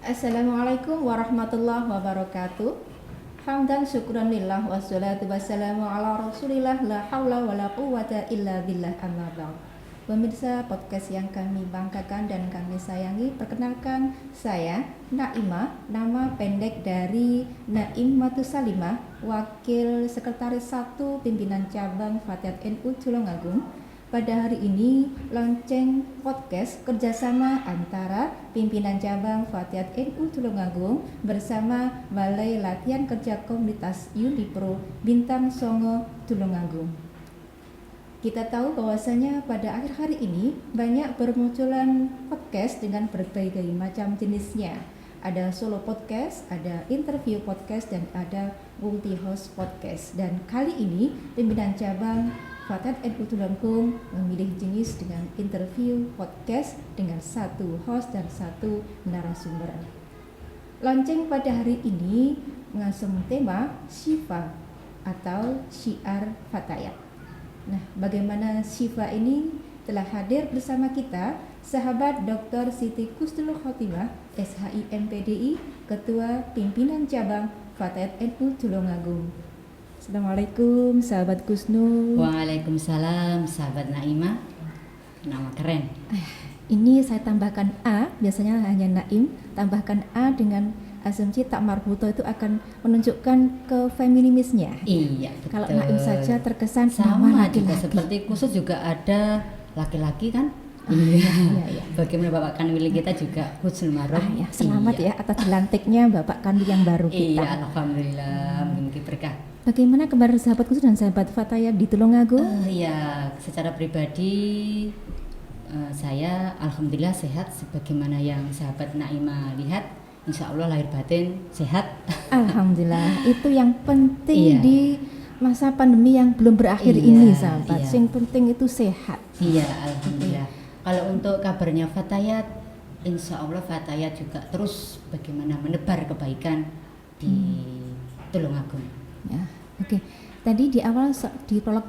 Assalamualaikum warahmatullahi wabarakatuh. Hamdan syukran lillah wassalatu wassalamu ala rasulillah la hawla wa la quwwata illa billah amma ba'd. Pemirsa podcast yang kami banggakan dan kami sayangi, perkenalkan saya Naimah, nama pendek dari Naimatus Salimah, Wakil Sekretaris 1 Pimpinan Cabang Fatihat NU Tulungagung. Pada hari ini lonceng podcast kerjasama antara pimpinan cabang Fatihat NU Tulungagung bersama Balai Latihan Kerja Komunitas Unipro Bintang Songo Tulungagung. Kita tahu bahwasanya pada akhir hari ini banyak bermunculan podcast dengan berbagai macam jenisnya. Ada solo podcast, ada interview podcast, dan ada multi host podcast. Dan kali ini pimpinan cabang Fatihat NU Tulungagung memilih jenis dengan interview podcast dengan 1 host dan 1 narasumber. Lonceng pada hari ini mengusung tema Syifa atau Syiar Fatayat. Nah, bagaimana Syifa ini telah hadir bersama kita sahabat Dr. Siti Kusnul Khotimah, SHI MPDI, Ketua Pimpinan Cabang Fatihat NU Tulungagung. Assalamualaikum sahabat Kusnul. Waalaikumsalam sahabat Naimah. Nama keren. Ini saya tambahkan A, biasanya hanya Naim, tambahkan A dengan asumsi tak marbuto itu akan menunjukkan ke feminismenya. Iya, betul. Kalau Naim saja terkesan sama nama juga laki-laki. seperti khusus juga ada laki-laki kan? Iya. Bagaimana Bapak Kanwil kita juga husnul marom. Ya, selamat ya atas dilantiknya Bapak Kanwil yang baru kita. Iya, alhamdulillah, mungkin berkah. Bagaimana kabar sahabat khusus dan sahabat Fatayat di Tulungagung? Ya, secara pribadi saya alhamdulillah sehat sebagaimana yang sahabat Naimah lihat. Insya Allah lahir batin sehat. Alhamdulillah, itu yang penting Iya. di masa pandemi yang belum berakhir Iya, ini sahabat. iya. Yang penting itu sehat. Iya, alhamdulillah. Kalau untuk kabarnya Fatayat, insya Allah Fatayat juga terus bagaimana menebar kebaikan di Tulungagung. Ya, oke. Tadi di awal di prolog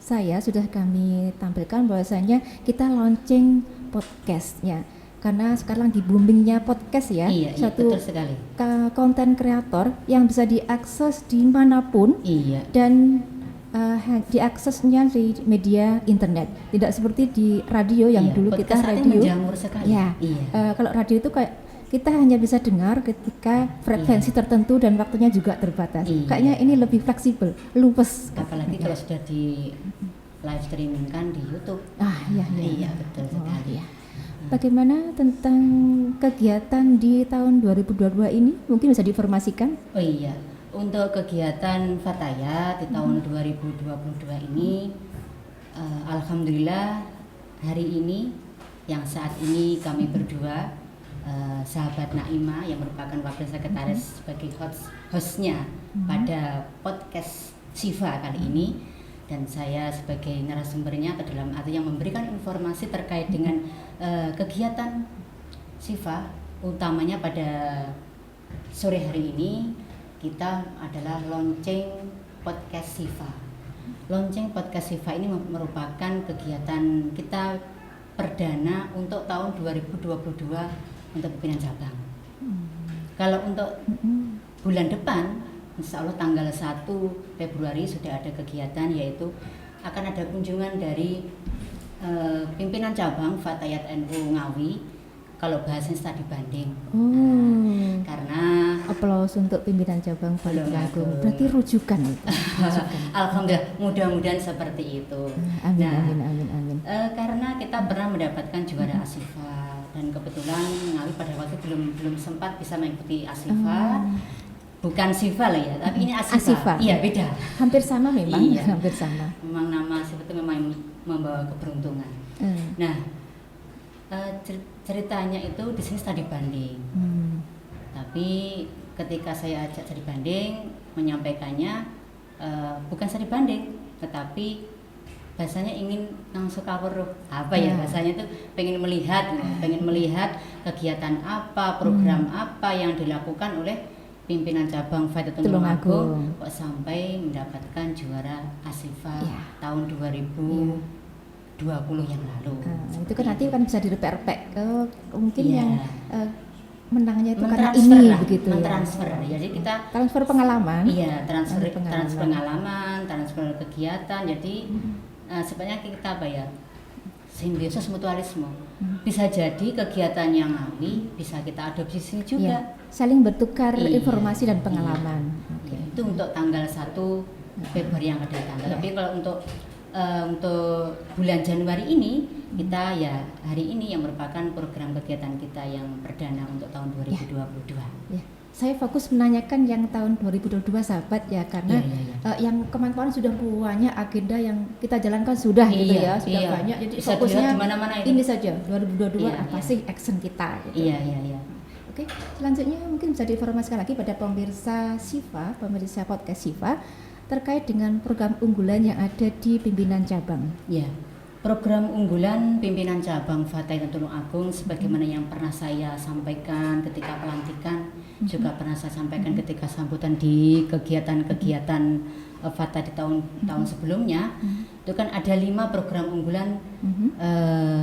saya sudah kami tampilkan bahwasanya kita launching podcast ya. Karena sekarang di boomingnya podcast ya. Iya, Satu betul sekali. konten kreator yang bisa diakses dimanapun Iya, dan diaksesnya di media internet. Tidak seperti di radio yang iya. dulu kita Podcast saat ini radio. menjamur sekali. Ya, Iya. kalau radio itu kayak kita hanya bisa dengar ketika frekuensi tertentu dan waktunya juga terbatas. Iya. Kayaknya ini lebih fleksibel, luwes. Apalagi kalau sudah di live streaming kan di YouTube. Iya. Iya, betul sekali. Iya. Bagaimana tentang kegiatan di tahun 2022 ini? Mungkin bisa diinformasikan? Oh iya, untuk kegiatan Fatayat di tahun 2022 ini, alhamdulillah hari ini yang saat ini kami berdua, sahabat Naimah yang merupakan wakil sekretaris sebagai hostnya pada podcast Syifa kali ini, dan saya sebagai narasumbernya ke dalam arti yang memberikan informasi terkait dengan kegiatan Syifa, utamanya pada sore hari ini kita adalah lonceng podcast Syifa. Lonceng podcast Syifa ini merupakan kegiatan kita perdana untuk tahun 2022 untuk pimpinan cabang. Kalau untuk bulan depan, insya Allah tanggal 1 Februari sudah ada kegiatan, yaitu akan ada kunjungan dari pimpinan cabang Fatayat NU Ngawi, kalau bahasanya studi banding. Karena Aplaus untuk pimpinan cabang Tulungagung. Tulungagung. Berarti rujukan itu. alhamdulillah mudah-mudahan seperti itu. Amin. Karena kita pernah mendapatkan juara Asyifa, dan kebetulan Ngawi pada waktu belum sempat bisa mengikuti Asyifa. Bukan Syifa lah ya, tapi ini Asyifa. Iya, beda. Hampir sama memang, Iya. hampir sama. Memang nama Asyifa itu memang membawa keberuntungan. Nah, ceritanya itu di sini studi banding. Tapi ketika saya ajak studi banding, menyampaikannya bukan studi banding, tetapi bahasanya ingin langsung cover bahasanya itu pengen melihat kegiatan apa, program apa yang dilakukan oleh pimpinan cabang Fatihat Tulungagung kok sampai mendapatkan juara Asyifa tahun 2020 yang lalu. Itu kan nanti kan bisa direpek-repek ke mungkin yang menangnya itu karena mentransfer ini lah, begitu mentransfer. ya. Jadi kita Transfer pengalaman. iya transfer Transfer pengalaman, transfer kegiatan. Jadi sebenarnya kita apa ya? Simbiosis mutualisme. Bisa jadi kegiatan yang ngawi bisa kita adopsi sini juga. Iya, saling bertukar Iya, informasi dan iya. pengalaman. Ya, itu untuk tanggal 1 Februari yang akan datang. Iya. Tapi kalau untuk bulan Januari ini kita ya hari ini yang merupakan program kegiatan kita yang perdana untuk tahun 2022. Ya, saya fokus menanyakan yang tahun 2022 sahabat ya karena Iya. yang kemarin sudah banyak agenda yang kita jalankan sudah gitu ya, sudah banyak. Jadi Bisa fokusnya dilihat di mana-mana itu. ini saja 2022 Iya, apa iya. sih action kita gitu. Iya. Oke, selanjutnya mungkin bisa diinformasikan lagi pada pemirsa Sifa, pemirsa podcast Sifa terkait dengan program unggulan yang ada di pimpinan cabang. Ya, program unggulan pimpinan cabang Fatayat Tulung Agung sebagaimana yang pernah saya sampaikan ketika pelantikan, juga pernah saya sampaikan ketika sambutan di kegiatan-kegiatan Fatah di tahun sebelumnya. Itu kan ada 5 program unggulan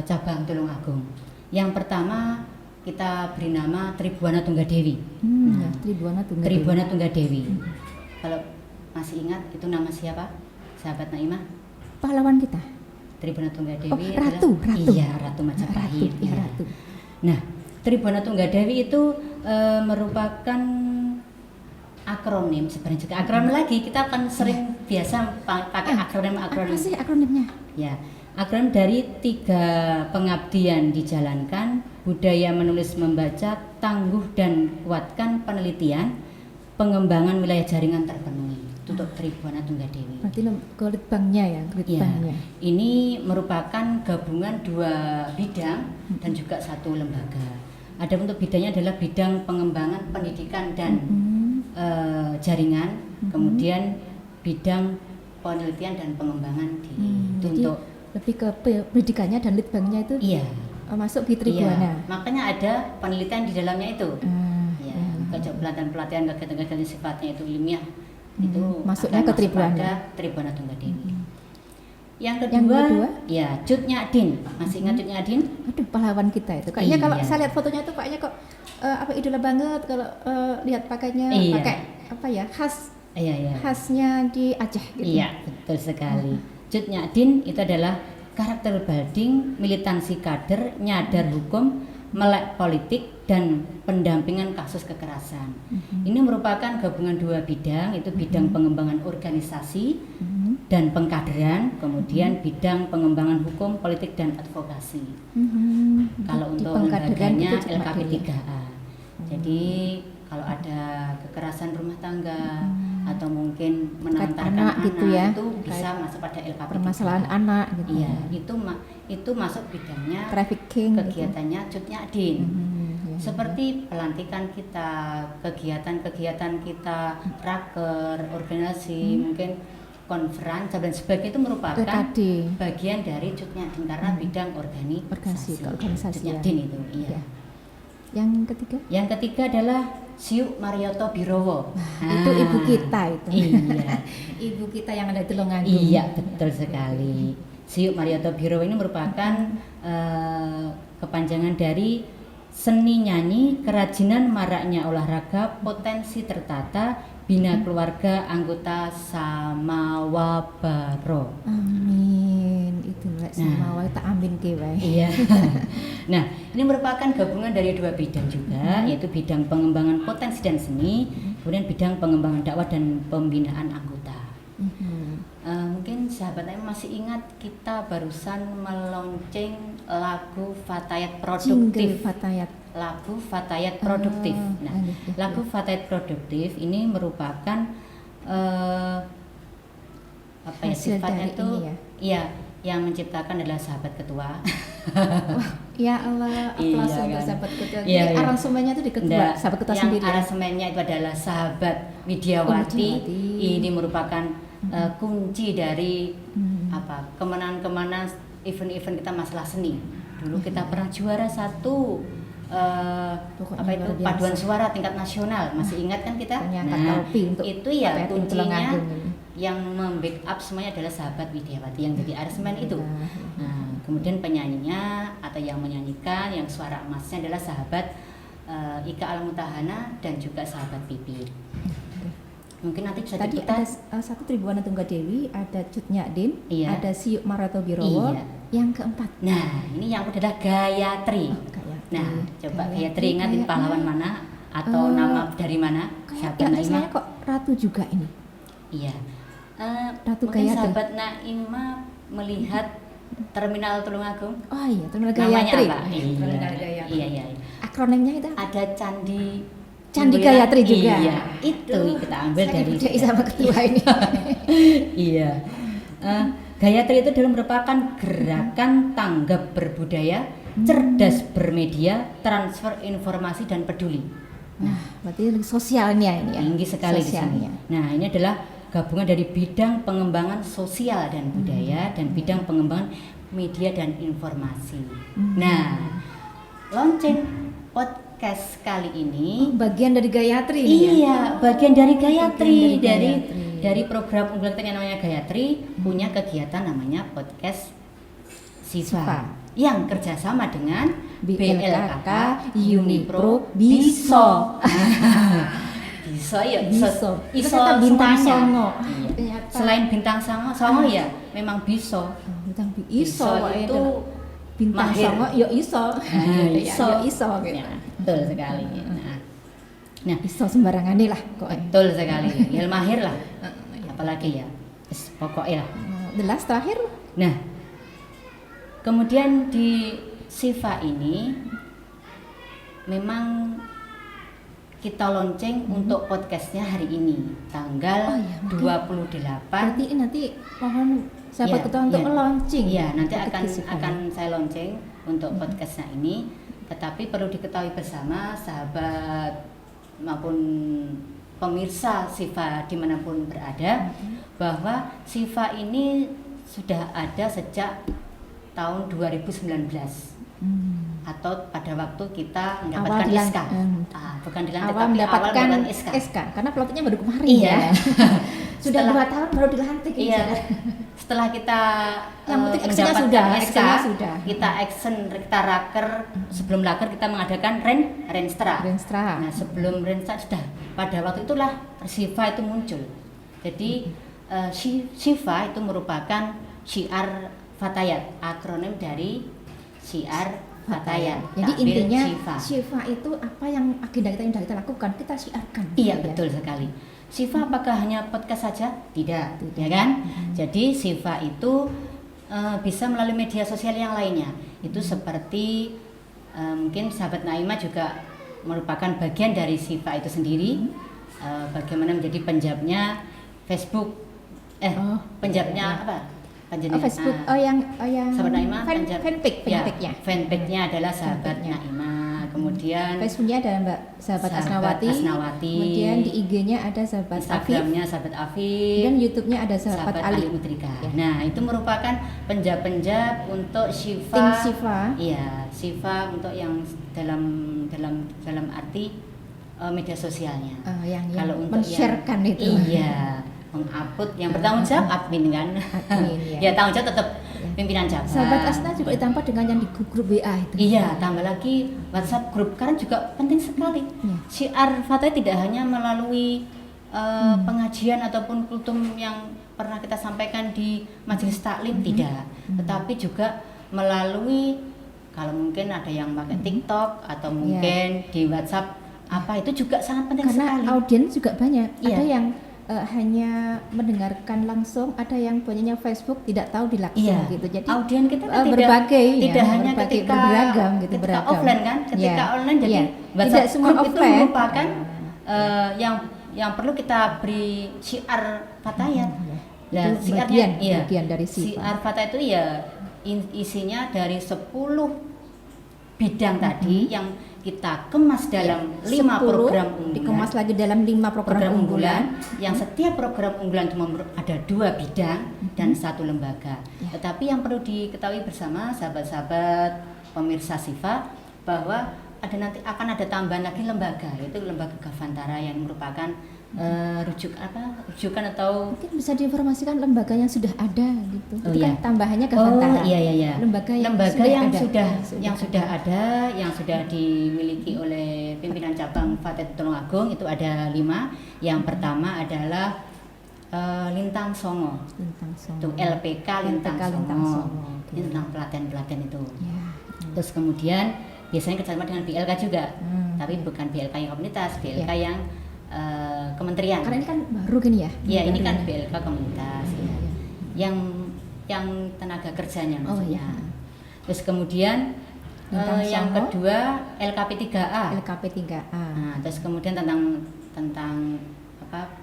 cabang Tulung Agung. Yang pertama kita beri nama Tribuana Tunggadewi. Ya, Tribuana Tunggadewi. Tribuana Tunggadewi. Kalau masih ingat itu nama siapa? Sahabat Naimah? Pahlawan kita. Tribuana Tunggadewi Oh, Ratu. Iya, Ratu Majapahit. Ratu, ya, Ratu. Nah, Tribuana Tunggadewi itu merupakan akronim sebenarnya juga akronim lagi kita akan sering biasa pakai akronim. Apa sih akronimnya? Ya, akronim dari 3 pengabdian dijalankan, budaya menulis membaca, tangguh dan kuatkan penelitian, pengembangan wilayah jaringan terpenuhi. Itu untuk Tribuana Tunggadewi. Berarti kulit banknya ya, kulit Ya, banknya. ini merupakan gabungan 2 bidang dan juga 1 lembaga. Ada untuk bidangnya adalah bidang pengembangan pendidikan dan jaringan, kemudian bidang penelitian dan pengembangan diri. Itu Jadi untuk lebih ke pendidikannya dan lead banknya itu iya, masuk di Tribuana. iya. Makanya ada penelitian di dalamnya itu. Ya, Ya. pelatihan kegiatan sifatnya itu ilmiah. Itu masuknya akan ke masuk Tribuana. pada Tribuana Tunggadewi. Yang kedua, ya Cut Nyadin. Masih ingat Cut Nyadin? Aduh, pahlawan kita itu. Kayaknya kalau Iya. saya lihat fotonya itu kayaknya kok apa idola banget kalau lihat pakainya Iya. pakai apa ya khas Iya. khasnya di Aceh gitu. Iya, betul sekali. Cut Nyadin itu adalah karakter balding, militansi kader, nyadar hukum, melek politik dan pendampingan kasus kekerasan. Ini merupakan gabungan 2 bidang, itu bidang pengembangan organisasi dan pengkaderan, kemudian bidang pengembangan hukum, politik dan advokasi. Kalau Di untuk pengkaderan lembaganya itu cuma dia. LKP3A. Jadi kalau ada kekerasan rumah tangga atau mungkin menantarkan anak anak gitu ya, itu bisa masuk pada LKP3A. permasalahan anak gitu. Iya, itu masuk bidangnya Trafficking gitu. kegiatannya Cut Nyadin. Ya. Seperti pelantikan kita, kegiatan-kegiatan kita, raker, organisasi, mungkin konferensi dan sebagainya itu merupakan LKD. bagian dari Cut Nyadin karena bidang organisasi. Organisasi, keorganisasian. Cut Nyadin itu, iya. Ya. Yang ketiga? Yang ketiga adalah Siuk Marioto Birowo. Itu ibu kita itu. Iya. Ibu kita yang ada di Tulungagung. Iya, betul sekali. Siuk Marioto Birowo ini merupakan kepanjangan dari seni nyanyi, kerajinan maraknya olahraga, potensi tertata, bina keluarga, anggota Samawabaro. Amin. Itu lek sama wae tak amin ke wae. Iya. Nah, ini merupakan gabungan dari 2 bidang juga, yaitu bidang pengembangan potensi dan seni, kemudian bidang pengembangan dakwah dan pembinaan anggota. Mungkin sahabat Naim masih ingat kita barusan melonceng lagu Fatayat Produktif. Jingle Fatayat. Lagu Fatayat Produktif. Nah, lagu Fatayat Produktif ini merupakan apa ya Hasil sifatnya dari itu ini ya? iya, yang menciptakan adalah sahabat ketua. Ya Allah, aplaus Iya, untuk kan? sahabat ketua. Iya, Jadi iya. aransemennya itu di ketua, Nggak, sahabat ketua yang sendiri. Ya? aransemennya itu adalah sahabat Widyawati. Oh, Widyawati. Ini merupakan kunci dari apa kemenangan-kemenangan event-event kita masalah seni. Dulu kita pernah juara 1 Pokoknya apa itu luar biasa. paduan suara tingkat nasional. Masih ingat kan kita? Punya angkat topi untuk itu ya Fatayat kuncinya Tulungagung ini. yang membackup semuanya adalah sahabat Widyawati yang jadi aransemen itu. Nah, Nah, kemudian penyanyinya atau yang menyanyikan yang suara emasnya adalah sahabat Ika Al-Mutahana dan juga sahabat Pipi. Mungkin nanti bisa Tadi diputar. ada satu Tribuana Tunggadewi, ada Cut Nyadin, Iya. ada Siuk Marato Birowo. Iya. Yang keempat. Nah, ini yang adalah Gayatri. Gayatri. Nah, coba Gayatri ingatin pahlawan mana atau nama dari mana? Kayak Sahabat Naimah. saya kok Ratu juga ini. Iya. Ratu Mungkin Gayatri. sahabat Naimah melihat Terminal Tulungagung. Oh iya, Terminal Namanya Gayatri. apa? Terminal Gayatri. Iya. Akronimnya itu apa? Ada Candi Gayatri juga. Iya, itu kita ambil Saya dari dibedai sama ketua ini. Iya. Gayatri itu adalah merupakan gerakan tanggap berbudaya, cerdas bermedia, transfer informasi dan peduli. Nah, berarti sosialnya ini ya. Tinggi sekali di sini. Sosialnya. Nah, ini adalah gabungan dari bidang pengembangan sosial dan budaya dan bidang pengembangan media dan informasi. Nah, lonceng podcast kali ini Bagian dari Gayatri ini ya. iya, bagian dari Gayatri, Bagian dari Gayatri. dari program unggulan kita yang namanya Gayatri punya kegiatan namanya podcast Siva. Siva yang kerjasama dengan BLKK, Unipro, Biso. Biso ya, Biso. Iso Ternyata bintang semuanya. songo. Iya. Ternyata. Selain bintang songo ya, memang Biso. Bintang Iso itu bintang mahir. songo yo iso. Iso. Yo iso gitu. Ya, betul sekali. Nah, Iso sembarangan nih lah kok. betul sekali. Ya mahir lah. Apalagi ya, pokoknya lah. Jelas terakhir. Nah, kemudian di Siva ini memang kita lonceng untuk podcastnya hari ini tanggal Oh iya, mungkin. 28. Berarti ini nanti mohon sahabat Iya, ketua untuk iya. launching. Iya, nanti podcast Siva. akan saya lonceng untuk podcastnya ini. Tetapi perlu diketahui bersama sahabat maupun pemirsa Siva dimanapun berada bahwa Siva ini sudah ada sejak tahun 2019 atau pada waktu kita mendapatkan SK. Bukan dilantik awal tapi mendapatkan awal mendapatkan SK. karena pelotnya baru kemarin Iya. ya. Sudah Setelah- 2 tahun baru dilantik ini, Iya. saudara. Setelah kita Yang penting actionnya mendapatkan sudah, SK, actionnya sudah. kita action, kita raker, sebelum raker kita mengadakan Renstra. Renstra. Nah, sebelum Renstra sudah pada waktu itulah Siva itu muncul. Jadi Siva itu merupakan syiar Fatayat, akronim dari syiar Fatayat. Jadi takbir intinya Siva. Siva itu apa yang agenda kita yang sudah kita lakukan, kita siarkan. Iya, gitu ya. betul sekali. Siva apakah hanya podcast saja? Tidak, ya kan? Jadi Siva itu bisa melalui media sosial yang lainnya. Itu seperti mungkin sahabat Naimah juga merupakan bagian dari Siva itu sendiri. Bagaimana menjadi penjabnya Facebook? Penjabnya apa? Penjabnya Facebook. yang sahabat Naimah fanpage-nya. Fanpage-nya adalah sahabat Fanpage-nya. Naimah. Kemudian Facebooknya ada Mbak Sahabat Asnawati. Asnawati. Kemudian di IG-nya ada Sahabat Afif. Instagramnya sahabat Afif. Dan YouTube-nya ada Sahabat Ali. Mutrika. Ya. Nah, itu merupakan penjab-penjab untuk Siva. Tim Siva. Iya, Siva untuk yang dalam arti media sosialnya. Yang Kalau untuk men-sharekan yang, itu. Iya, mengupload yang bertanggung jawab admin kan. Admin, ya. Ya, tanggung jawab tetap pimpinan cabang. Sahabat Asna juga ditambah dengan yang di grup WA itu. Iya, tambah lagi WhatsApp grup karena juga penting sekali. Iya. Syiar Fatah tidak hanya melalui pengajian ataupun kultum yang pernah kita sampaikan di majelis taklim tidak, tetapi juga melalui kalau mungkin ada yang pakai TikTok atau mungkin di WhatsApp apa itu juga sangat penting Karena sekali. audiens juga banyak. Iya. Ada yang hanya mendengarkan langsung, ada yang punyanya Facebook tidak tahu dilangsung Iya. gitu. Jadi Audien kita kan berbagai tidak ya, hanya berbagai, ketika beragam gitu, ketika beragam. offline kan, ketika Iya. online jadi Iya. WhatsApp Tidak semua group itu offline. merupakan yang perlu kita beri syiar Fatayat. Itu bagian dari Siva. Syiar Fatayat itu ya isinya dari 10 bidang tadi yang kita kemas dalam 5 10 program unggulan. dikemas lagi dalam 5 program unggulan. yang setiap program unggulan cuma ada 2 bidang dan 1 lembaga. Tetapi yang perlu diketahui bersama sahabat-sahabat pemirsa Siva bahwa ada nanti akan ada tambahan lagi lembaga, yaitu lembaga Gavantara yang merupakan rujukan atau mungkin bisa diinformasikan lembaga yang sudah ada gitu. Oh, Itu iya. kan tambahannya Gavantara. Iya. Lembaga yang sudah ada, yang sudah dimiliki oleh pimpinan cabang Fatah Tulungagung itu ada 5. Yang pertama adalah Lintang Songo. Itu LPK Lintang Songo. Okay. Ini tentang pelatihan itu. Ya. Terus kemudian biasanya kerjasama dengan BLK juga, tapi bukan BLK yang komunitas, BLK yang kementerian. Karena ini kan baru gini ya. Iya, ini kan BLK komunitas ya. Yang tenaga kerjanya maksudnya. Terus kemudian yang kedua LKP 3A. Nah, terus kemudian tentang apa?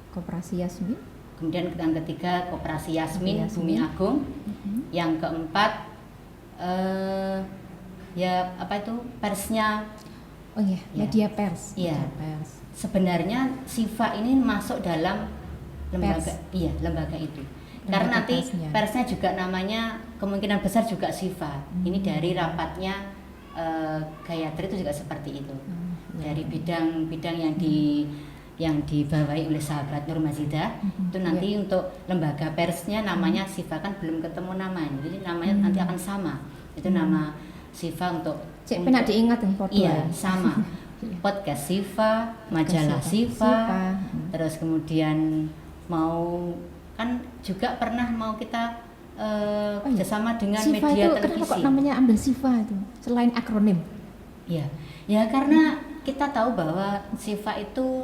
Koperasi Yasmin. Kemudian yang ketiga Koperasi Yasmin Bumi Agung. Yang keempat ya apa itu persnya. Oh iya, media pers. Iya. Media pers. Sebenarnya SIFA ini masuk dalam lembaga lembaga itu. Karena nanti persnya juga namanya kemungkinan besar juga SIFA. Ini dari rapatnya Gayatri itu juga seperti itu. Dari bidang-bidang yang dibawahi oleh sahabat Nur Mazidah itu nanti untuk lembaga persnya namanya SIFA, kan belum ketemu namanya. Jadi namanya nanti akan sama. Itu nama SIFA untuk pernah diingat yang foto. Iya, sama. Podcast SIFA, majalah SIFA, terus kemudian mau kan juga pernah mau kita bersama dengan SIFA media itu, televisi. kenapa kok namanya ambil SIFA itu selain akronim? Iya, ya karena kita tahu bahwa SIFA itu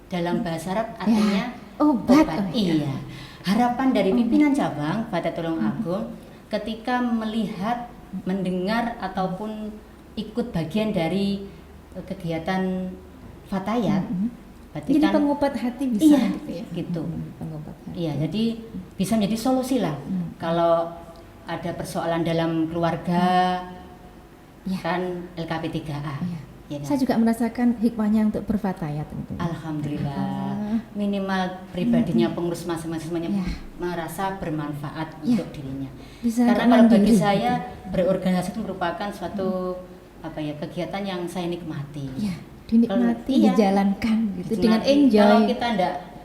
dalam bahasa Arab artinya obat. Iya. Harapan dari pimpinan cabang Fatah Tulungagung ketika melihat, mendengar ataupun ikut bagian dari kegiatan Fatayat, jadi kan, pengobat hati bisa gitu ya. Gitu. Pengobat hati. Iya, jadi bisa menjadi solusi lah. Kalau ada persoalan dalam keluarga, kan LKP 3A. Ya kan? Saya juga merasakan hikmahnya untuk berfatayat tentu. Alhamdulillah. Minimal pribadinya pengurus masing-masing merasa bermanfaat untuk dirinya. Bisa karena kalau bagi saya berorganisasi itu merupakan suatu kegiatan yang saya nikmati. Ya, dinikmati, dijalankan gitu dengan enjoy. Kalau kita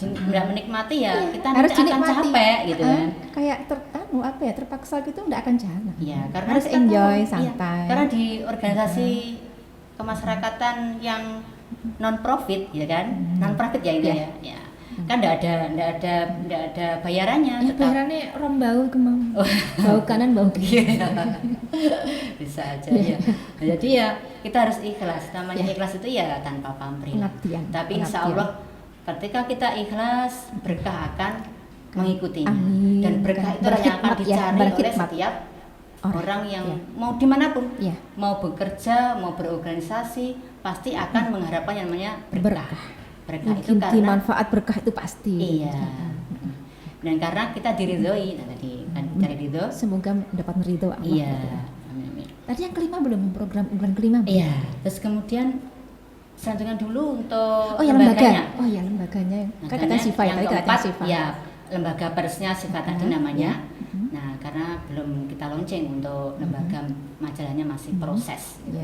enggak menikmati kita harus akan capek gitu kan. Kayak terpaksa gitu enggak akan jalan. Iya, karena harus enjoy, santai. Karena di organisasi kemasyarakatan yang non profit ya kan, non profit ya itu ya. Kan enggak ada bayarannya. Ya, bayarannya orang bau kemang. Bau kanan bau kiri. Bisa aja ya. Jadi ya kita harus ikhlas. Namanya ikhlas itu ya tanpa pamrih. Tapi insya Allah ketika kita ikhlas, berkah akan mengikutinya. Dan berkah itu hanya akan dicari oleh setiap orang yang mau dimanapun, mau bekerja, mau berorganisasi, pasti akan mengharapkan yang namanya berkah. Berkah itu karena manfaat berkah itu pasti. Iya. Dan karena kita diridhoi, tadi kan cari ridho. Semoga mendapat ridho Allah. Iya. Amin. Tadi yang kelima belum, program unggulan kelima. Iya. Terus kemudian selanjutnya dulu untuk lembaganya. Lembaganya. Kan kata SIFA yang tadi keempat, SIFA. Ya, lembaga persnya SIFA tadi namanya. Nah, karena belum kita launching untuk lembaga majalahnya masih proses. Gitu.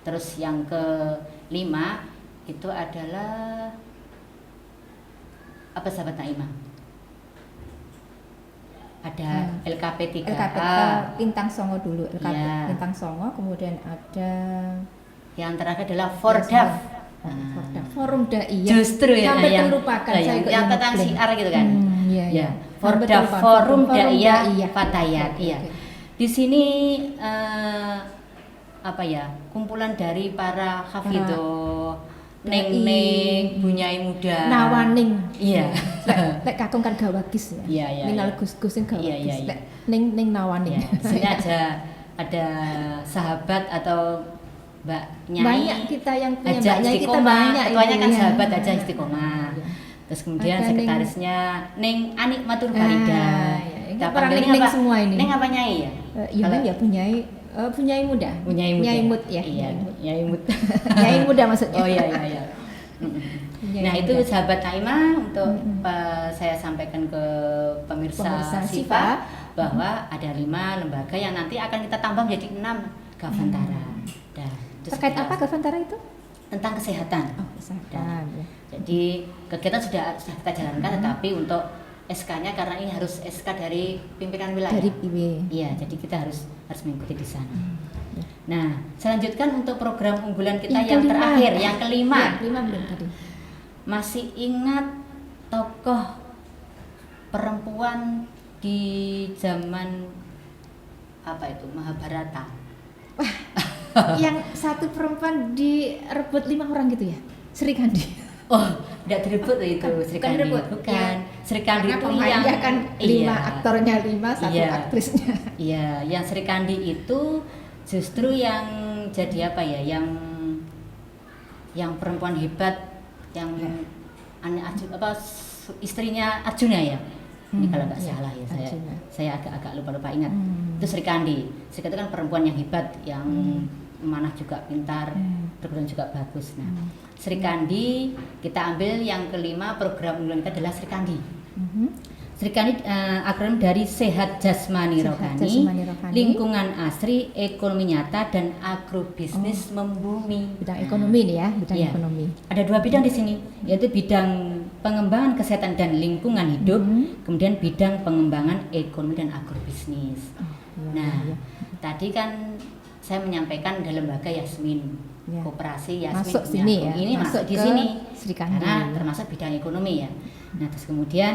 Terus yang kelima itu adalah apa sahabat Naimah? Ada LKP 3A, Lintang Songo dulu, LKP Lintang Songo, kemudian ada yang terakhir adalah Fordaf. Forum Daiyah. Justru ya sampai terlupakan yang tentang siar gitu kan. Fordaf, Forum Daiyah Fatayat. Iya. Di sini kumpulan dari para hafidho, neng-neng, bunyai muda, nawaning. Iya. Lek kakung kan gawagis ya. Minal gus-gusin gawagis. Lek neng nawaning. Sini ada sahabat atau Mbak Nyai. Banyak kita yang punya Mbak Nyai, kita Istiqomah. banyak. Ketuanya kan sahabat aja Istiqomah. Terus kemudian sekretarisnya Neng Anik Matur Farida. Para neng semua ini. Neng apa Nyai ya? Neng ya punyai muda. Nyai Mut ya. Iya, Nyai Mut. Nyai muda maksudnya. Oh iya. Nah itu sahabat Naimah untuk saya sampaikan ke pemirsa SIFA bahwa ada 5 lembaga yang nanti akan kita tambah menjadi 6 Gavantara. Nah, itu Terkait sudah apa Gavantara itu? tentang kesehatan. Oh, kesehatan. Ya. Jadi kegiatan sudah kita jalankan, tetapi untuk SK-nya karena ini harus SK dari pimpinan wilayah. Dari PW. Iya, jadi kita harus mengikuti di sana. Nah, selanjutkan untuk program unggulan kita yang kelima. terakhir, yang kelima. Ya, kelima belum tadi. Masih ingat tokoh perempuan di zaman apa itu Mahabharata? Yang satu perempuan direbut 5 orang gitu ya? Sri Kandi. Oh, tidak direbut itu Sri Bukan Kandi. direbut. Bukan. Ya. Sri Kandi Karena itu pemainnya yang kan 5 aktornya 5, satu Iya. aktrisnya. Iya, yang Sri Kandi itu justru yang jadi apa ya? Yang perempuan hebat, yang istrinya Arjuna ya. Ini kalau nggak iya, salah ya, Arjuna. saya agak lupa ingat. Itu Sri Kandi. Sri Kandi kan perempuan yang hebat, yang memanah juga pintar, berkenan juga bagus. Nah, Sri Kandi kita ambil yang kelima, program unggulan kita adalah Sri Kandi. Sri Kandi akronim dari sehat jasmani rohani, lingkungan asri, ekonomi nyata, dan agrobisnis membumi. Bidang ekonomi nih ya, bidang Iya. ekonomi. Ada 2 bidang di sini, yaitu bidang pengembangan kesehatan dan lingkungan hidup, kemudian bidang pengembangan ekonomi dan agrobisnis. Iya, Nah, iya. tadi kan saya menyampaikan ada lembaga Yasmin, Ya. koperasi Yasmin Masuk punya sini Agung. ya, Ini masuk di ke sini Sri Kandi. karena termasuk bidang ekonomi ya. Nah, terus kemudian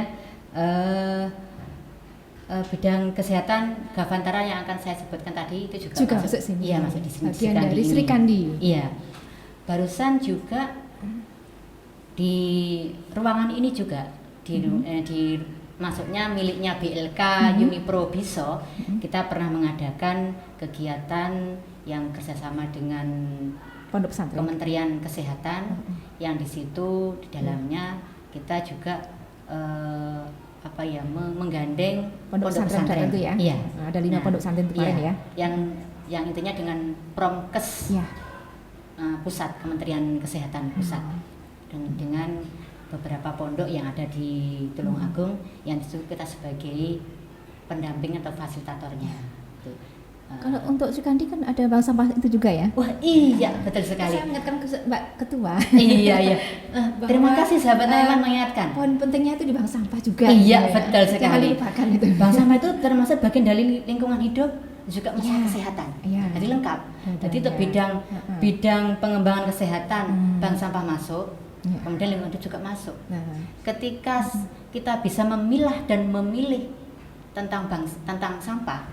bidang kesehatan Gavantara yang akan saya sebutkan tadi itu juga masuk sini. Iya, masuk di sini. Bagian Sri Kandi dari Sri ini. Kandi. Iya. Barusan juga di ruangan ini juga di masuknya miliknya BLK Unipro Biso, kita pernah mengadakan kegiatan yang kerjasama dengan Pondok pesantren. Kementerian Kesehatan, yang di situ di dalamnya kita juga menggandeng Pondok pesantren itu ya. Iya. Ada 5 pondok pesantren kemarin iya. ya. Yang intinya dengan Promkes Iya. pusat, Kementerian Kesehatan pusat, dan dengan beberapa pondok yang ada di Tulungagung yang disebut kita sebagai pendamping atau fasilitatornya. Tuh. Kalau untuk Sri Kandi kan ada bank sampah itu juga ya. Wah iya, betul sekali. Saya mengingatkan ke Mbak Ketua. Iya. Bahwa, Terima kasih sahabat Naiman mengingatkan. Poin pentingnya itu di bank sampah juga. Iya, ya. betul sekali. Jangan dilupakan itu. Bank sampah itu termasuk bagian dari lingkungan hidup, juga masalah Iya. kesehatan. Iya. Jadi lengkap. Betul, Jadi itu ya. bidang pengembangan kesehatan, bank sampah masuk, Iya. kemudian lingkungan hidup juga masuk. Nah, Ketika kita bisa memilah dan memilih tentang sampah,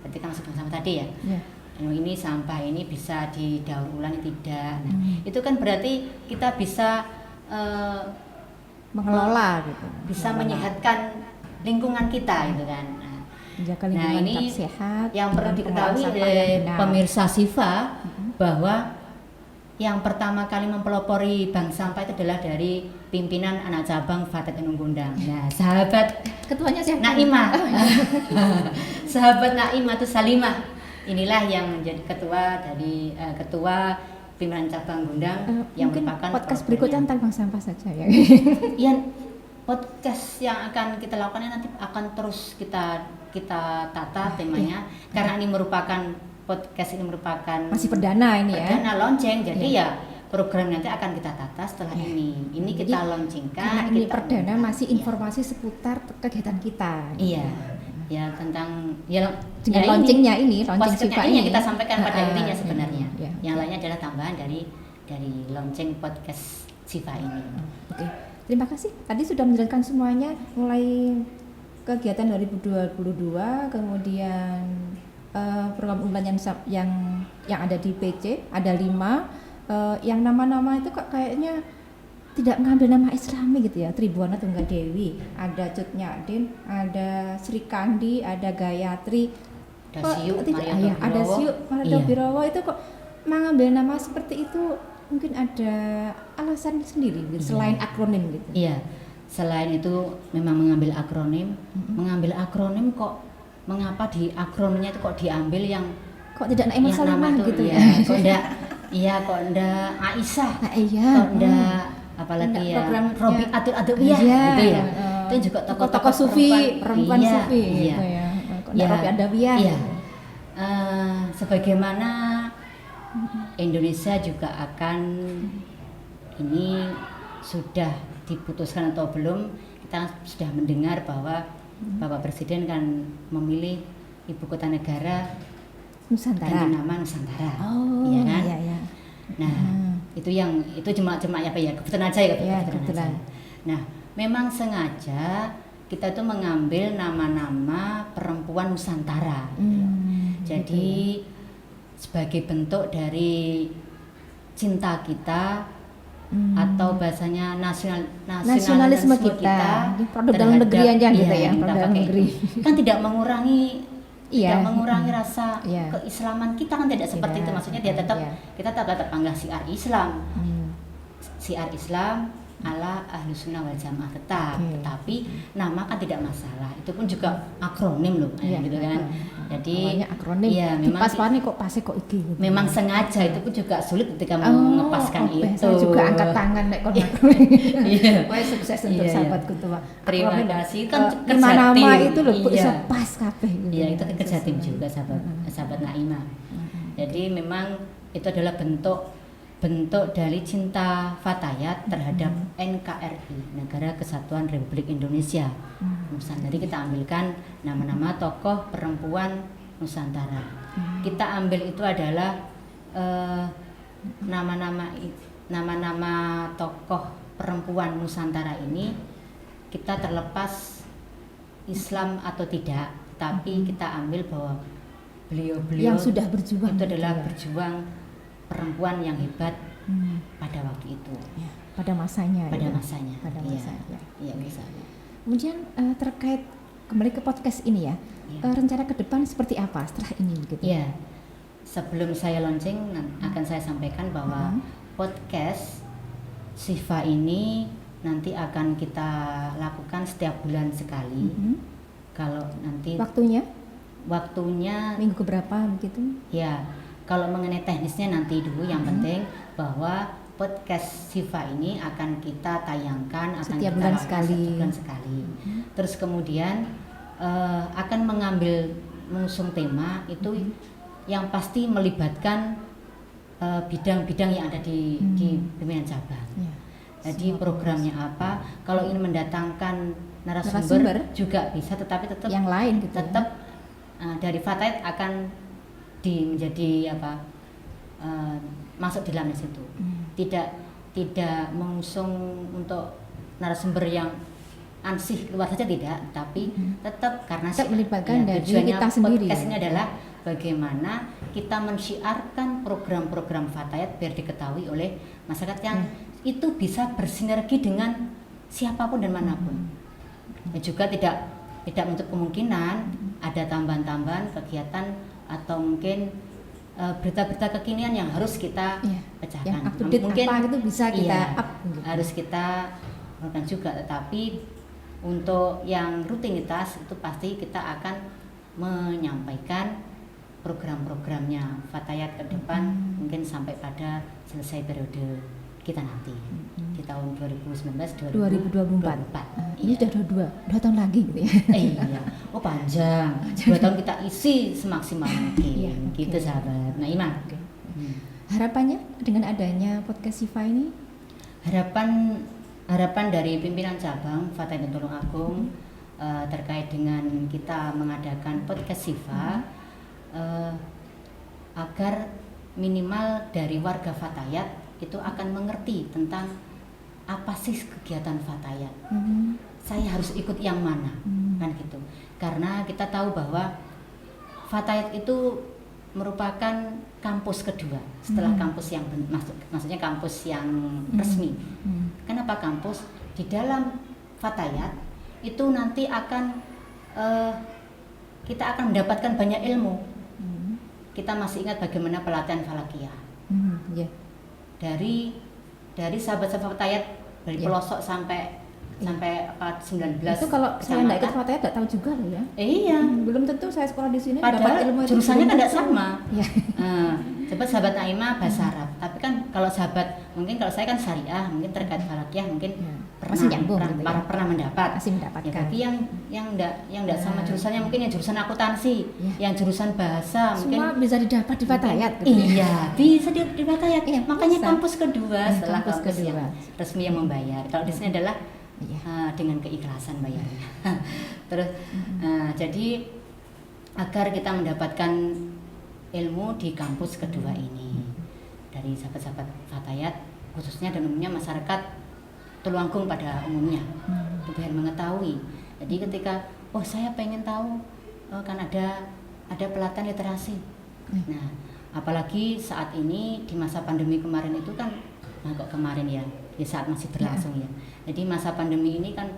ketika masuk bank sampah tadi ya. ya. Ini sampah ini bisa didaur ulang tidak. Nah, itu kan berarti kita bisa Mengelola gitu. bisa menyehatkan lingkungan kita gitu kan. Menjaga Nah, lingkungan ini tetap sehat. yang perlu dengan diketahui pengelolaan sampah yang benar. pemirsa Siva bahwa yang pertama kali mempelopori bank sampah itu adalah dari pimpinan anak cabang Fatah Gunung Gundang. Nah, sahabat Ketuanya siapa? Naimah, sahabat Naimah itu Salimah. Inilah yang menjadi ketua pimpinan cabang Gundang yang mungkin merupakan podcast pelapornya. berikutnya tentang bank sampah saja ya. Iya, podcast yang akan kita lakukan nanti akan terus kita tata temanya, karena ini merupakan podcast ini merupakan Masih perdana ini ya. perdana launching, jadi Iya. ya program nanti akan kita tata setelah ini Jadi, kita launchingkan. Karena ini kita perdana umumkan. masih Iya. informasi seputar kegiatan kita. Iya, ya tentang Dengan ya launchingnya ini, launching podcastnya Siva ini ini yang kita sampaikan pada intinya sebenarnya. Iya. Yang lainnya adalah tambahan dari launching podcast Siva ini. Oke, terima kasih. Tadi sudah menjelaskan semuanya, mulai kegiatan 2022, kemudian program unggulan yang ada di PC ada 5, yang nama-nama itu kok kayaknya tidak mengambil nama Islami gitu ya. Tribuana Tunggal Dewi, ada Cut Nyadin, ada Sri Kandi, ada Gayatri, Ada kok Siu, tidak, Marioto ya, ada Birowo. Siu, Marioto Iya. Birowo, itu kok mengambil nama seperti itu mungkin ada alasan sendiri gitu, selain akronim gitu. Iya, selain itu memang mengambil akronim, kok mengapa di akronimnya itu kok diambil yang Kok tidak Naimah yang Salimah nama tuh, gitu ya? kok enggak Aisyah, Nah, iya. kok enggak apalagi Enggak ya programnya. Robi Atul Adawiyah Iya, gitu ya. heeh. Itu juga Tokoh-tokoh sufi, perempuan Iya, sufi iya. gitu ya. Kok enggak Ya, Robi Adawiyah? iya. Sebagaimana Indonesia juga akan, ini sudah diputuskan atau belum, kita sudah mendengar bahwa Bapak Presiden kan memilih ibu kota negara Nusantara. ganti nama Nusantara, Oh, ya kan? iya, iya. Nah, itu cuma apa ya, kebetulan aja ya, Iya, kebetulan aja. Nah, memang sengaja kita tuh mengambil nama-nama perempuan Nusantara. Jadi sebagai bentuk dari cinta kita atau bahasanya nasionalisme kita Ini produk dalam negeri aja gitu ya, produk dalam negeri. Kan tidak mengurangi Iya. tidak mengurangi rasa Iya. keislaman kita, kan tidak seperti itu, maksudnya dia tetap Iya. kita tetap panggah siar Islam. Siar Islam ala ahlu sunnah wal jamaah tetap, Oke. tetapi nama kan tidak masalah, itu pun juga akronim loh, Iya, gitu kan. Jadi awalnya akronim, iya, memang pas-pasnya kok pasnya kok iki gitu. memang sengaja, itu pun juga sulit ketika mengepaskan itu. Saya juga angkat tangan nek kon akronim. Iya. Wah, sukses untuk Iya, sahabatku tuh, Pak. Terima Akronim, kasih, kan kerja lima nama tim. itu loh kok Iya. bisa pas kabeh gitu. Iya, itu kerja tim Sesuai. juga sahabat Naimah. Jadi memang itu adalah bentuk dari cinta Fatayat terhadap NKRI, Negara Kesatuan Republik Indonesia. Nusantara. Jadi kita ambilkan nama-nama tokoh perempuan Nusantara. Kita ambil itu adalah nama-nama tokoh perempuan Nusantara ini, kita terlepas Islam atau tidak, tapi kita ambil bahwa beliau-beliau yang sudah berjuang itu gitu adalah ya. berjuang perempuan yang hebat pada waktu itu, Ya, pada masanya. pada ya. masanya. Pada Iya. masanya. Iya, misalnya. Kemudian terkait kembali ke podcast ini ya, Iya. rencana ke depan seperti apa setelah ini gitu? Iya. Sebelum saya launching akan saya sampaikan bahwa podcast Sifa ini nanti akan kita lakukan setiap bulan sekali. Kalau nanti waktunya Minggu keberapa begitu? ya, kalau mengenai teknisnya nanti dulu, yang penting bahwa podcast Sifa ini akan kita tayangkan Setiap kita bulan lakukan sekali. setiap bulan sekali. Terus kemudian akan mengusung tema itu yang pasti melibatkan bidang-bidang yang ada di pimpinan cabang. Ya. Jadi Semua programnya apa? Kalau ingin mendatangkan Narasumber. narasumber juga bisa, tetapi tetap yang lain gitu. tetap dari Fatayat akan menjadi masuk di dalam situ. Tidak mengusung untuk narasumber yang ansih luar saja, tidak, tapi tetap karena Tetap melibatkan dari tujuannya kita sendiri. podcast ini adalah bagaimana kita mensyiarkan program-program Fatayat biar diketahui oleh masyarakat yang itu bisa bersinergi dengan siapapun dan manapun. Dan juga tidak menutup kemungkinan ada tambahan-tambahan kegiatan atau mungkin berita-berita kekinian yang harus kita pecahkan. Yang up to date Mungkin apa itu bisa kita up gitu. harus kita lakukan juga, tetapi untuk yang rutinitas itu pasti kita akan menyampaikan program-programnya Fatayat ke depan, mungkin sampai pada selesai periode kita nanti di tahun 2019-2024. 2024. Ini sudah 2 tahun lagi gitu ya. Iya, oh panjang. 2 tahun kita isi semaksimal mungkin. Iya, oke. Gitu sahabat Naimah. Harapannya dengan adanya podcast Sifa ini? Harapan dari pimpinan cabang Fatayat dan Tulungagung terkait dengan kita mengadakan podcast Sifa, agar minimal dari warga Fatayat itu akan mengerti tentang apa sih kegiatan Fatayat. Saya harus ikut yang mana, kan gitu. Karena kita tahu bahwa Fatayat itu merupakan kampus kedua setelah kampus yang maksudnya kampus yang resmi. Kenapa kampus? Di dalam Fatayat itu nanti kita akan mendapatkan banyak ilmu. Kita masih ingat bagaimana pelatihan falakiyah. Dari sahabat-sahabat Fatayat dari pelosok sampai 19 Itu kalau saya nggak ikut Fatayat nggak tahu juga loh ya. Iya. Belum tentu saya sekolah di sini dapat Padahal ilmu itu. jurusannya kan belum tidak tentu. sama. Iya. Coba sahabat Naimah bahasa Arab, tapi kan kalau sahabat mungkin kalau saya kan syariah, mungkin terkait falakiyah mungkin masih nyambung gitu ya. pernah mendapat. Masih mendapatkan. Ya, tapi yang enggak sama jurusannya mungkin yang jurusan akuntansi, yang jurusan bahasa semua mungkin bisa didapat di Fatayat. Iya, bisa di Fatayat. Iya, makanya bisa. kampus kedua setelah kampus kampus kedua. yang resmi yang membayar. Kalau di sini adalah Iya. dengan keikhlasan bayarnya. Terus jadi agar kita mendapatkan ilmu di kampus kedua ini dari sahabat-sahabat Fatayat khususnya dan umumnya masyarakat Tulungagung pada umumnya biar mengetahui. Jadi ketika saya pengen tahu kan ada pelatihan literasi. Nah, apalagi saat ini di masa pandemi kemarin itu kan kok kemarin ya di saat masih berlangsung ya. Jadi masa pandemi ini kan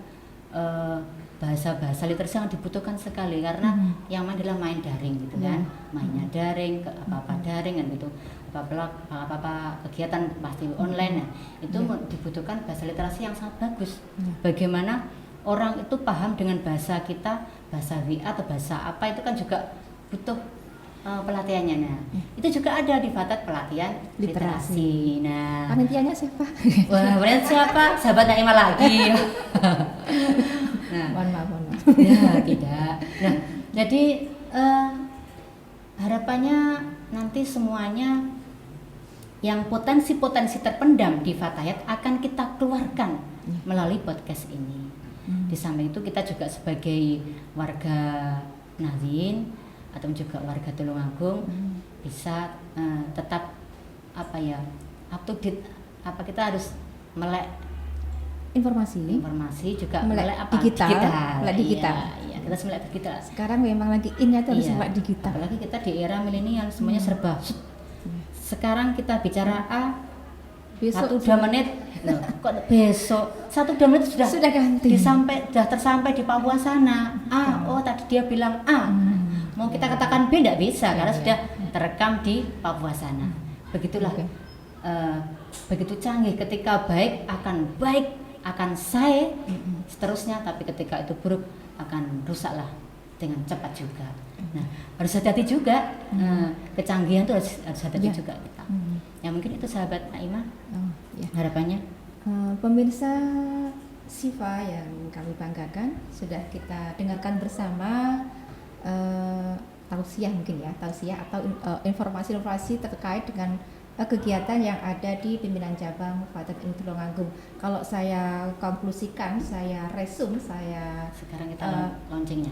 bahasa-bahasa literasi sangat dibutuhkan sekali karena yang main adalah main daring gitu kan, mainnya daring, apa-apa daring kan gitu, apa-apa kegiatan pasti online. Nah, itu dibutuhkan bahasa literasi yang sangat bagus. Bagaimana orang itu paham dengan bahasa kita, bahasa WA atau bahasa apa itu kan juga butuh pelatihannya. Nah, itu juga ada di Fatat pelatihan literasi. Nah, panitianya siapa? Wah, berarti siapa? Sahabat Naimah lagi. Nah, mohon maaf. ya tidak. Nah, jadi harapannya nanti semuanya yang potensi-potensi terpendam di Fatayat akan kita keluarkan melalui podcast ini. Di samping itu kita juga sebagai warga Nahdien atau juga warga Tulungagung bisa tetap up to date. Kita harus melek informasi juga melek digital. Iya, kita harus melek digital. Sekarang memang lagi innya itu harus melek digital. Apalagi kita di era milenial semuanya serba. Sekarang kita bicara besok 1-2 menit. Loh, kok besok 1-2 menit sudah ganti. Sudah tersampai di Papua sana. Tadi dia bilang A. Mau kita katakan B tidak bisa karena sudah terekam di Papua sana. Begitulah. Begitu canggih, ketika baik akan saya seterusnya, tapi ketika itu buruk akan rusaklah dengan cepat juga. Nah, harus hati-hati juga. Kecanggihan itu harus hati-hati juga kita. Ya mungkin itu sahabat Naimah harapannya. Pemirsa Sifa yang kami banggakan, sudah kita dengarkan bersama tausiah atau informasi-informasi terkait dengan kegiatan yang ada di pimpinan cabang Fatayat Tulungagung. Kalau saya konklusikan, saya resume, sekarang kita launchingnya.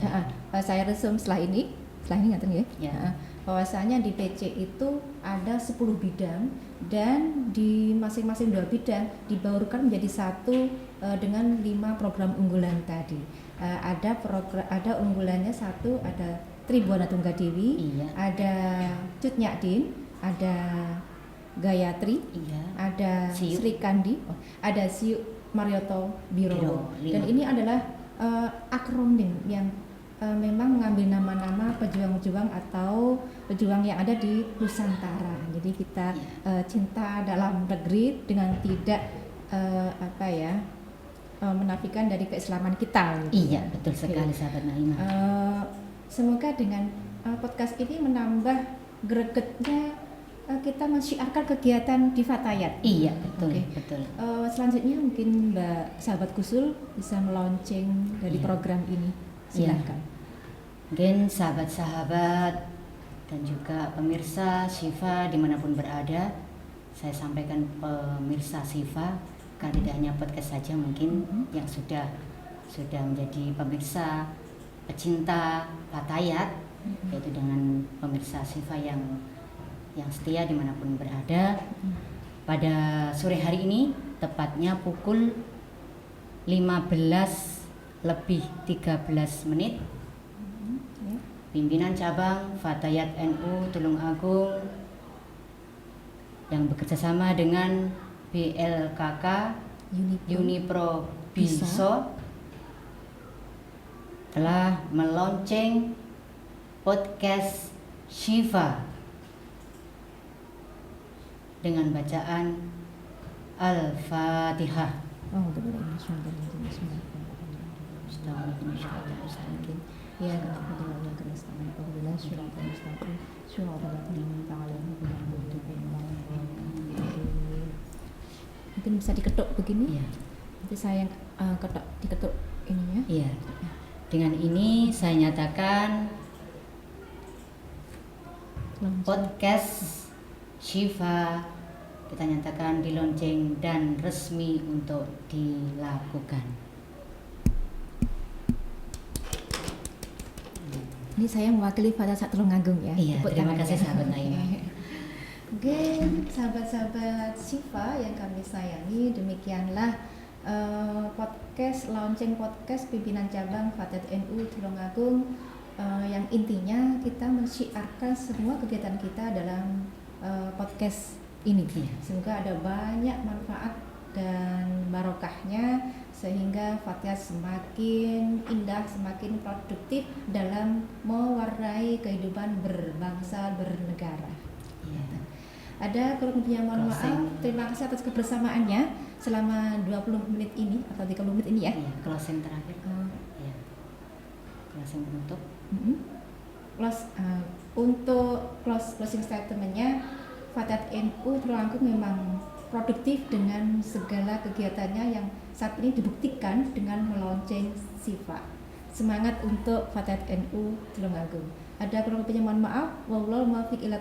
Saya resume setelah ini ngerti ya. Bahwasanya di PC itu ada 10 bidang dan di masing-masing 2 bidang dibaurkan menjadi satu dengan 5 program unggulan tadi. Ada unggulannya satu, ada Tribuana Tunggadewi, ada Cut Nyadin, ada Gayatri, ada Sri Kandi, ada Siu Marioto Biro. Dan ini adalah akronim yang memang mengambil nama-nama pejuang-pejuang atau pejuang yang ada di Nusantara. Jadi kita cinta dalam negeri dengan tidak menafikan dari keislaman kita. Iya, betul sekali sahabat Naimah. Semoga dengan podcast ini menambah gregetnya kita mensyiarkan kegiatan di Fatayat. Iya, betul. Betul. Selanjutnya mungkin Mbak Sahabat Kusul bisa meluncing dari program ini. Silakan. Mungkin sahabat-sahabat dan juga pemirsa Sifa dimanapun berada, saya sampaikan pemirsa Sifa, kan tidak hanya podcast saja mungkin yang sudah menjadi pemirsa pecinta Fatayat, yaitu dengan pemirsa Sifa yang setia dimanapun berada. Pada sore hari ini tepatnya pukul 15:13 pimpinan cabang Fatayat NU Tulungagung yang bekerjasama dengan BLKK Unipro Biso telah meluncing podcast Syifa dengan bacaan Al-Fatihah. Mungkin bisa diketuk begini. Iya. Nanti saya yang diketuk ininya. Iya. Dengan ini saya nyatakan podcast Syifa kita nyatakan di lonceng dan resmi untuk dilakukan. Ini saya mewakili pada saat Tulungagung ya. Iya, Tepuk terima tangan kasih ya. sahabat Naima. Oke, sahabat-sahabat Syifa yang kami sayangi, demikianlah podcast lonceng podcast pimpinan cabang Fathat NU Tulungagung yang intinya kita mensyiarkan semua kegiatan kita dalam podcast ini. Iya. Semoga ada banyak manfaat dan barokahnya sehingga Fathat semakin indah, semakin produktif dalam mewarnai kehidupan berbangsa, bernegara. Iya. Ada kurang lebihnya mohon maaf. Closing. Terima kasih atas kebersamaannya selama 20 menit ini atau 30 menit ini ya. Iya, closing terakhir. Iya. Closing penutup. Untuk closing statementnya, Fathat NU Tulungagung memang produktif dengan segala kegiatannya yang saat ini dibuktikan dengan melonceng Syifa. Semangat untuk Fathat NU Tulungagung. Ada kurang lebihnya mohon maaf. Wallahul muwaffiq ila